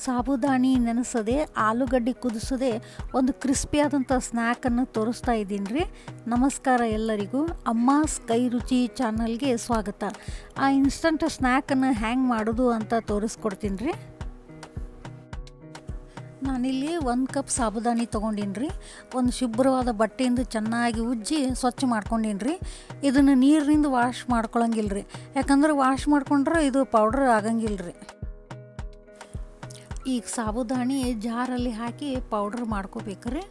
ಸಾಬುದಾನಿ ನೆನೆಸದೆ ಆಲೂಗಡ್ಡೆ ಕುದಿಸದೆ ಒಂದು ಕ್ರಿಸ್ಪಿಯಾದಂಥ ಸ್ನ್ಯಾಕನ್ನು ತೋರಿಸ್ತಾ ಇದ್ದೀನಿ ರೀ. ನಮಸ್ಕಾರ ಎಲ್ಲರಿಗೂ. ಅಮ್ಮಾಸ್ ಕೈರುಚಿ ಚಾನಲ್ಗೆ ಸ್ವಾಗತ. ಆ ಇನ್ಸ್ಟಂಟ್ ಸ್ನ್ಯಾಕನ್ನು ಹ್ಯಾಂಗೆ ಮಾಡೋದು ಅಂತ ತೋರಿಸ್ಕೊಡ್ತೀನಿ ರೀ. ನಾನಿಲ್ಲಿ 1 ಕಪ್ ಸಾಬುದಾನಿ ತೊಗೊಂಡಿನಿ ರೀ. ಒಂದು ಶುಭ್ರವಾದ ಬಟ್ಟೆಯಿಂದ ಚೆನ್ನಾಗಿ ಉಜ್ಜಿ ಸ್ವಚ್ಛ ಮಾಡ್ಕೊಂಡೀನಿ ರೀ. ಇದನ್ನು ನೀರಿನಿಂದ ವಾಶ್ ಮಾಡ್ಕೊಳಂಗಿಲ್ಲ ರೀ, ಯಾಕಂದ್ರೆ ವಾಶ್ ಮಾಡ್ಕೊಂಡ್ರೆ ಇದು ಪೌಡ್ರ್ ಆಗಂಗಿಲ್ಲ ರೀ. ಈಗ ಸಾಬುದಾನಿ ಜಾರಲ್ಲಿ ಹಾಕಿ ಪೌಡ್ರ್ ಮಾಡ್ಕೋಬೇಕ್ರಿ.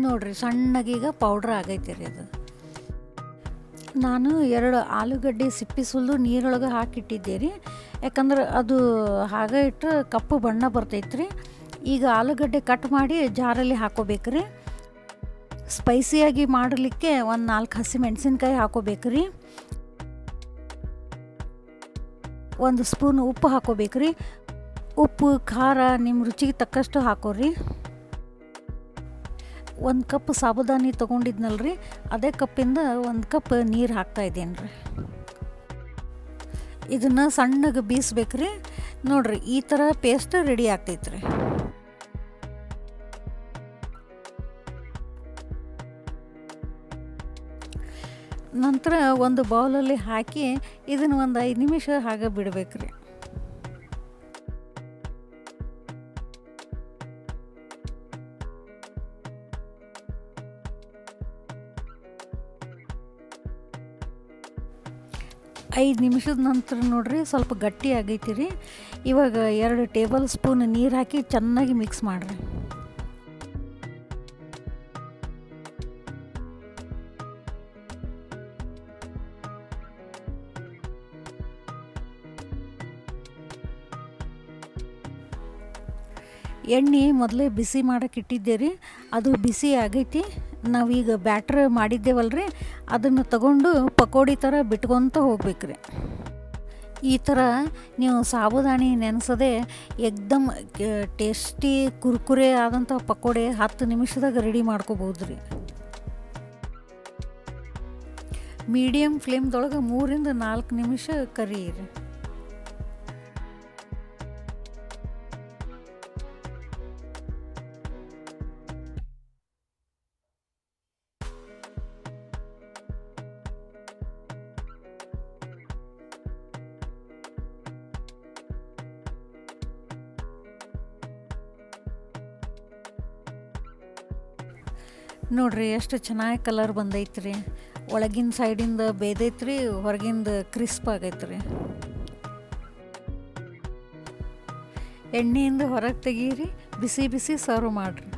ನೋಡ್ರಿ ಸಣ್ಣಗೀಗ ಪೌಡ್ರ್ ಆಗೈತೆ ರೀ. ಅದು ನಾನು 2 ಆಲೂಗಡ್ಡೆ ಸಿಪ್ಪೆ ಸುಲಿದು ನೀರೊಳಗೆ ಹಾಕಿಟ್ಟಿದ್ದೆ ರೀ, ಯಾಕಂದ್ರೆ ಅದು ಹಾಗೆ ಇಟ್ಟರೆ ಕಪ್ಪು ಬಣ್ಣ ಬರ್ತೈತೆ ರೀ. ಈಗ ಆಲೂಗಡ್ಡೆ ಕಟ್ ಮಾಡಿ ಜಾರಲ್ಲಿ ಹಾಕೋಬೇಕ್ರಿ. ಸ್ಪೈಸಿಯಾಗಿ ಮಾಡಲಿಕ್ಕೆ ಒಂದು 4 ಹಸಿಮೆಣಸಿನ್ಕಾಯಿ ಹಾಕೋಬೇಕ್ರಿ. 1 ಸ್ಪೂನ್ ಉಪ್ಪು ಹಾಕೋಬೇಕ್ರಿ. ಉಪ್ಪು ಖಾರ ನಿಮ್ಮ ರುಚಿಗೆ ತಕ್ಕಷ್ಟು ಹಾಕೋರಿ. 1 ಕಪ್ ಸಾಬುದಾನಿ ತೊಗೊಂಡಿದ್ನಲ್ರಿ, ಅದೇ ಕಪ್ಪಿಂದ 1 ಕಪ್ ನೀರು ಹಾಕ್ತಾಯಿದ್ದೇನೆ ರೀ. ಇದನ್ನು ಸಣ್ಣಗೆ ಬೀಸ್ಬೇಕ್ರಿ. ನೋಡಿರಿ ಈ ಥರ ಪೇಸ್ಟ್ ರೆಡಿ ಆಗ್ತೈತ್ರಿ. ನಂತರ ಒಂದು ಬೌಲಲ್ಲಿ ಹಾಕಿ ಇದನ್ನು ಒಂದು 5 ನಿಮಿಷ ಹಾಗೆ ಬಿಡಬೇಕ್ರಿ. ಐದು ನಿಮಿಷದ ನಂತರ ನೋಡ್ರಿ ಸ್ವಲ್ಪ ಗಟ್ಟಿ ಆಗೈತಿ ರೀ. ಇವಾಗ 2 ಟೇಬಲ್ ಸ್ಪೂನ್ ನೀರು ಹಾಕಿ ಚೆನ್ನಾಗಿ ಮಿಕ್ಸ್ ಮಾಡಿರಿ. ಎಣ್ಣೆ ಮೊದಲೇ ಬಿಸಿ ಮಾಡೋಕೆ ಇಟ್ಟಿದ್ದೆ ರೀ, ಅದು ಬಿಸಿ ಆಗೈತಿ. ನಾವೀಗ ಬ್ಯಾಟ್ರ್ ಮಾಡಿದ್ದೇವಲ್ರಿ, ಅದನ್ನು ತಗೊಂಡು ಪಕೋಡಿ ಥರ ಬಿಟ್ಕೊತ ಹೋಗ್ಬೇಕ್ರಿ. ಈ ಥರ ನೀವು ಸಾಬುದಾನಿ ನೆನೆಸದೆ ಏಕ್ದಮ್ ಟೇಸ್ಟಿ ಕುರ್ಕುರೆ ಆದಂಥ ಪಕೋಡೆ 10 ನಿಮಿಷದಾಗ ರೆಡಿ ಮಾಡ್ಕೋಬೋದು ರೀ. ಮೀಡಿಯಮ್ ಫ್ಲೇಮ್ದೊಳಗೆ 3 ರಿಂದ 4 ನಿಮಿಷ ಕರಿಯಿರಿ. ನೋಡ್ರಿ ಎಷ್ಟು ಚೆನ್ನಾಗಿ ಕಲರ್ ಬಂದೈತ್ರಿ. ಒಳಗಿನ ಸೈಡಿಂದ ಬೇದೈತ್ರಿ, ಹೊರಗಿಂದ ಕ್ರಿಸ್ಪ್ ಆಗೈತ್ರಿ. ಎಣ್ಣೆಯಿಂದ ಹೊರಗೆ ತೆಗೀರಿ, ಬಿಸಿ ಬಿಸಿ ಸರ್ವ್ ಮಾಡಿರಿ.